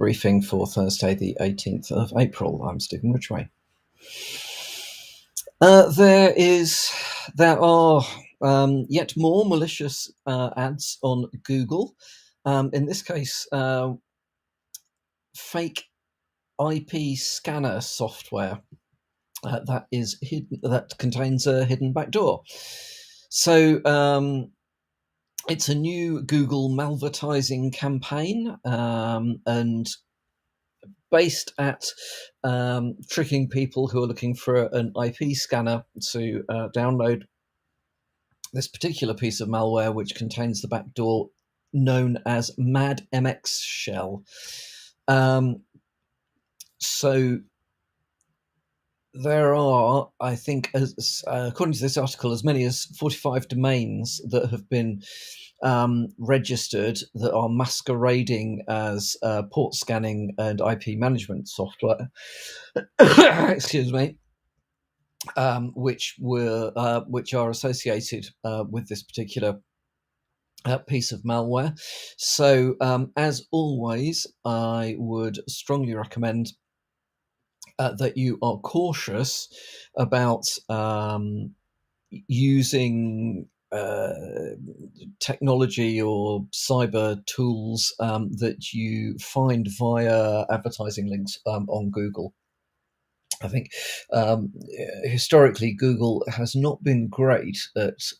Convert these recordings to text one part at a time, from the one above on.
briefing for Thursday, the 18th of April. I'm Stephen Ridgway. There are yet more malicious ads on Google. In this case, fake IP scanner software that contains a hidden backdoor. So it's a new Google malvertising campaign, and based at tricking people who are looking for an IP scanner to download this particular piece of malware, which contains the backdoor known as MadMX shell. So there are, I think, according to this article, as many as 45 domains that have been registered that are masquerading as port scanning and IP management software. Excuse me. Which are associated with this particular piece of malware. So, as always, I would strongly recommend that you are cautious about using technology or cyber tools that you find via advertising links on Google. I think historically Google has not been great at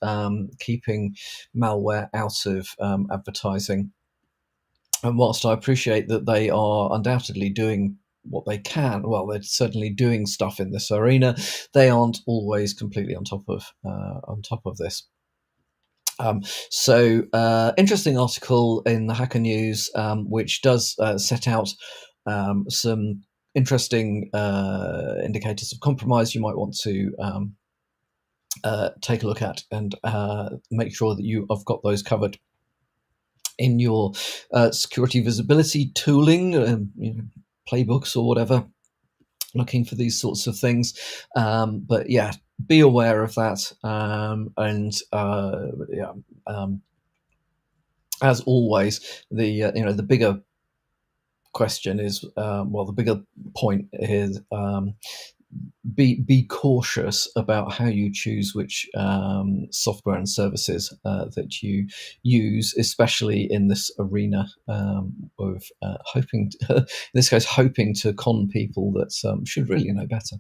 keeping malware out of advertising. And whilst I appreciate that they are undoubtedly doing what they can, well, they're certainly doing stuff in this arena, they aren't always completely on top of this. Interesting article in the Hacker News, which does set out some interesting indicators of compromise you might want to take a look at and make sure that you have got those covered in your security visibility tooling, playbooks or whatever, looking for these sorts of things. But yeah, be aware of that. As always, the bigger question is, the bigger point is, be cautious about how you choose which software and services that you use, especially in this arena of hoping to con people that should really know better.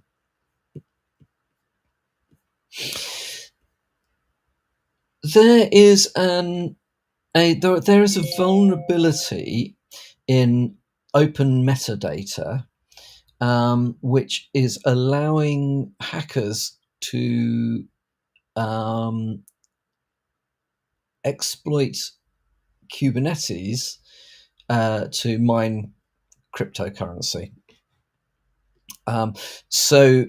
There is there is a vulnerability in open metadata, which is allowing hackers to exploit Kubernetes to mine cryptocurrency. So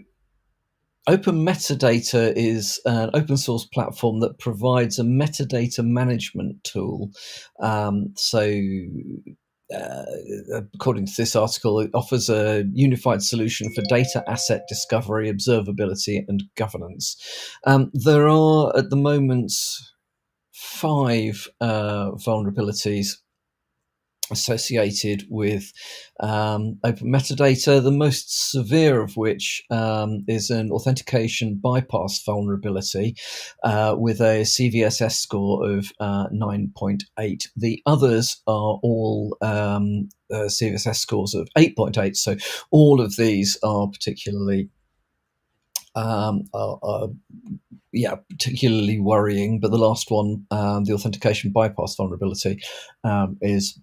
Open Metadata is an open source platform that provides a metadata management tool. According to this article, it offers a unified solution for data asset discovery, observability, and governance. There are, at the moment, 5 vulnerabilities associated with open metadata, the most severe of which is an authentication bypass vulnerability with a CVSS score of 9.8. The others are all CVSS scores of 8.8, so all of these are particularly particularly worrying, but the last one, the authentication bypass vulnerability, is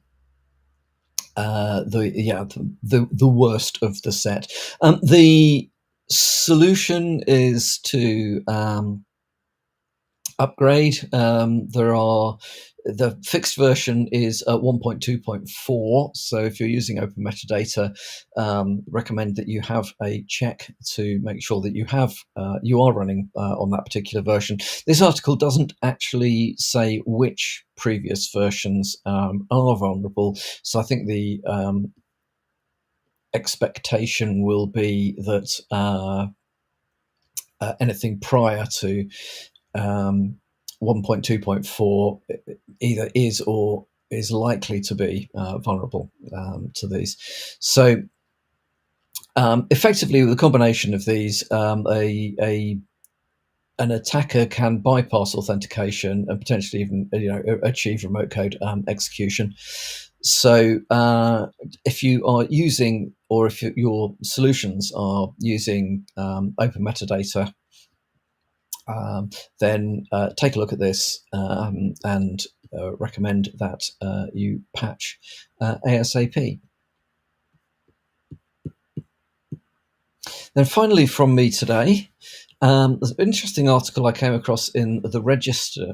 the worst of the set. The solution is to upgrade. The fixed version is 1.2.4. So if you're using open metadata, recommend that you have a check to make sure that you are running on that particular version. This article doesn't actually say which previous versions are vulnerable. So I think the expectation will be that anything prior to 1.2.4 either is or is likely to be vulnerable to these. So effectively, with a combination of these, an attacker can bypass authentication and potentially even achieve remote code execution. So if you are using, or if your solutions are using open metadata, then take a look at this and recommend that you patch ASAP. Then finally from me today, there's an interesting article I came across in the Register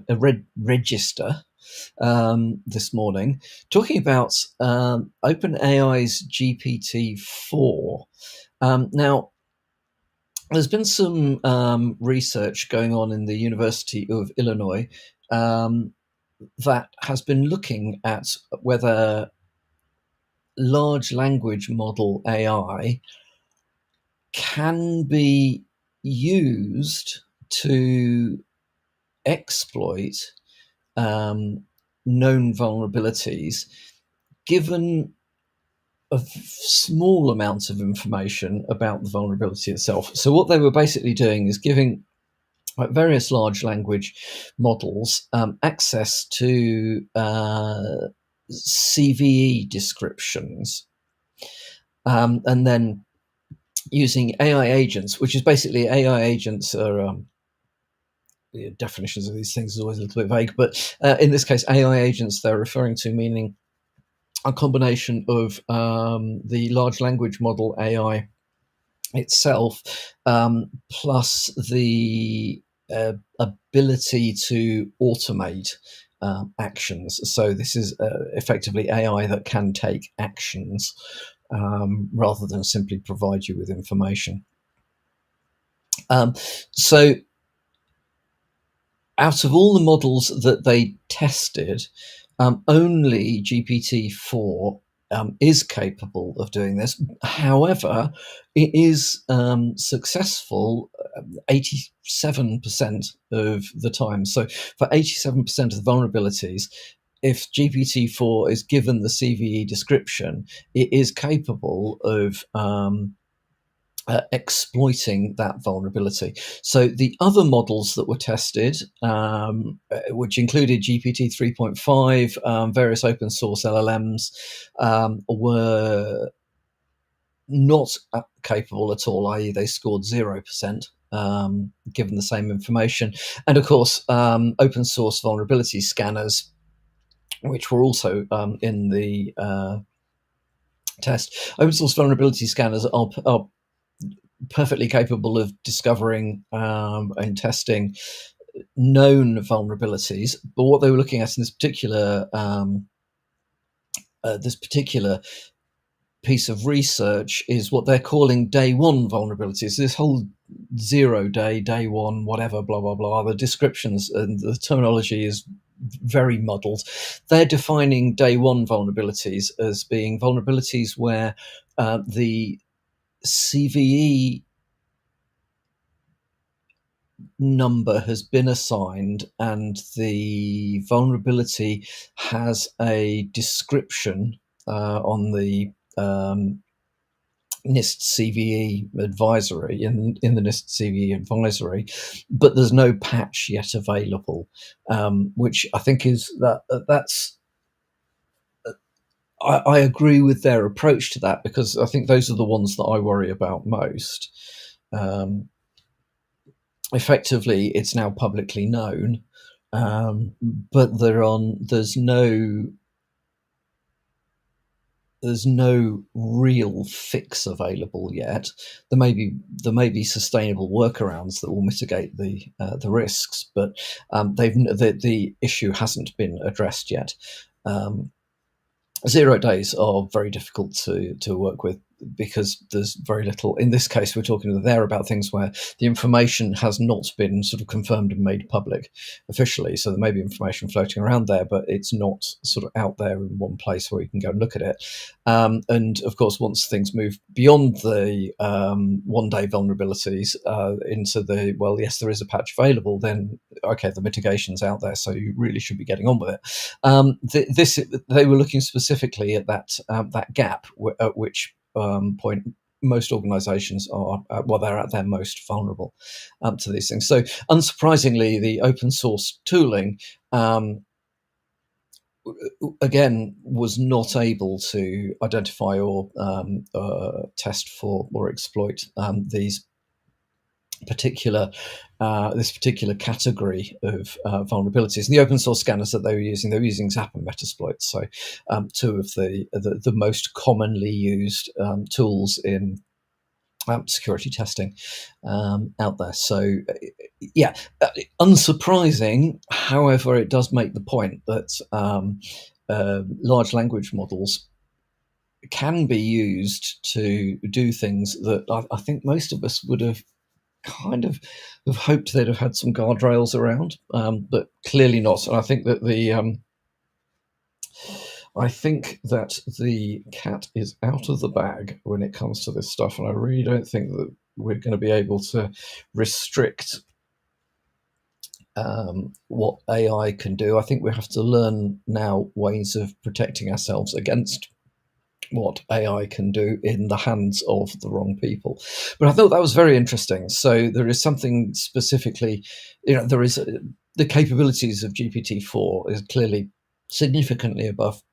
this morning, talking about OpenAI's GPT-4. Now, there's been some research going on in the University of Illinois that has been looking at whether large language model AI can be used to exploit known vulnerabilities, given a small amount of information about the vulnerability itself. So what they were basically doing is giving various large language models access to CVE descriptions, and then using AI agents, which is basically AI agents are the definitions of these things is always a little bit vague, but in this case, AI agents they're referring to, meaning a combination of the large language model AI itself, plus the ability to automate actions. So this is effectively AI that can take actions rather than simply provide you with information. So out of all the models that they tested, only GPT-4 is capable of doing this. However, it is successful 87% of the time. So for 87% of the vulnerabilities, if GPT-4 is given the CVE description, it is capable of exploiting that vulnerability. So the other models that were tested, which included GPT 3.5, various open source LLMs, were not capable at all, i.e. they scored 0%. Given the same information. And of course, open source vulnerability scanners, which were also in the test. Open source vulnerability scanners are perfectly capable of discovering and testing known vulnerabilities. But what they were looking at in this particular piece of research is what they're calling day one vulnerabilities. This whole 0 day, day one, whatever, blah, blah, blah, the descriptions and the terminology is very muddled. They're defining day one vulnerabilities as being vulnerabilities where the CVE number has been assigned and the vulnerability has a description on the NIST CVE advisory, in the NIST CVE advisory, but there's no patch yet available, which I think is that's. I agree with their approach to that, because I think those are the ones that I worry about most. Effectively, it's now publicly known, but there's no real fix available yet. There may be sustainable workarounds that will mitigate the risks, but the issue hasn't been addressed yet. 0 days are very difficult to work with. because there's very little. In this case, we're talking there about things where the information has not been sort of confirmed and made public officially. So there may be information floating around there, but it's not sort of out there in one place where you can go and look at it. And of course, once things move beyond the one-day vulnerabilities into the, well, yes, there is a patch available, then okay, the mitigation's out there, so you really should be getting on with it. They were looking specifically at that gap, at which point most organizations are, well, they're at their most vulnerable to these things. So unsurprisingly, the open source tooling again was not able to identify or test for or exploit these particular this particular category of vulnerabilities. And the open source scanners that they were using Zap and Metasploit, so two of the most commonly used tools in security testing out there. So yeah, unsurprising. However, it does make the point that large language models can be used to do things that I think most of us would have kind of have hoped they'd have had some guardrails around, but clearly not. And I think that the cat is out of the bag when it comes to this stuff, and I really don't think that we're going to be able to restrict what AI can do. I think we have to learn now ways of protecting ourselves against what AI can do in the hands of the wrong people. But I thought that was very interesting. So there is something specifically, there is the capabilities of GPT-4 is clearly significantly above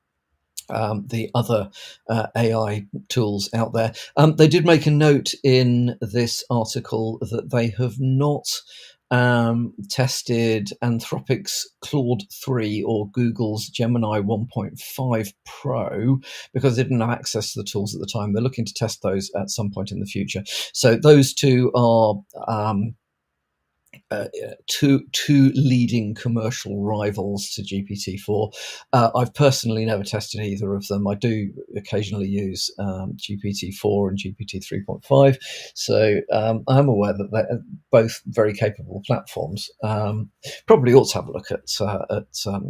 the other AI tools out there. They did make a note in this article that they have not tested Anthropic's Claude 3 or Google's Gemini 1.5 Pro because they didn't have access to the tools at the time. They're looking to test those at some point in the future. So those two are two leading commercial rivals to GPT-4. I've personally never tested either of them. I do occasionally use GPT-4 and GPT 3.5, so I'm aware that they're both very capable platforms. Probably ought to have a look at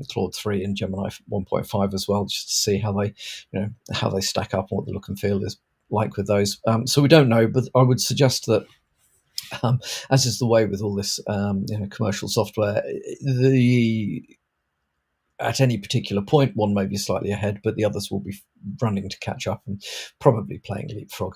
Claude 3 and Gemini 1.5 as well, just to see how they stack up and what the look and feel is like with those. So we don't know, but I would suggest that as is the way with all this commercial software, at any particular point, one may be slightly ahead, but the others will be running to catch up and probably playing leapfrog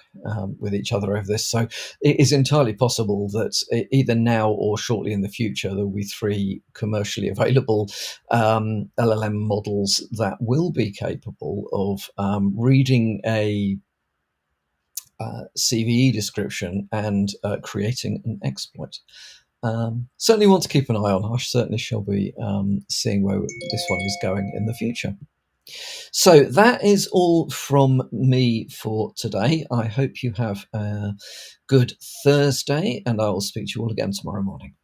with each other over this. So it is entirely possible that either now or shortly in the future, there will be 3 commercially available LLM models that will be capable of reading a CVE description and creating an exploit. Certainly want to keep an eye on. I certainly shall be seeing where this one is going in the future. So that is all from me for today. I hope you have a good Thursday, and I will speak to you all again tomorrow morning.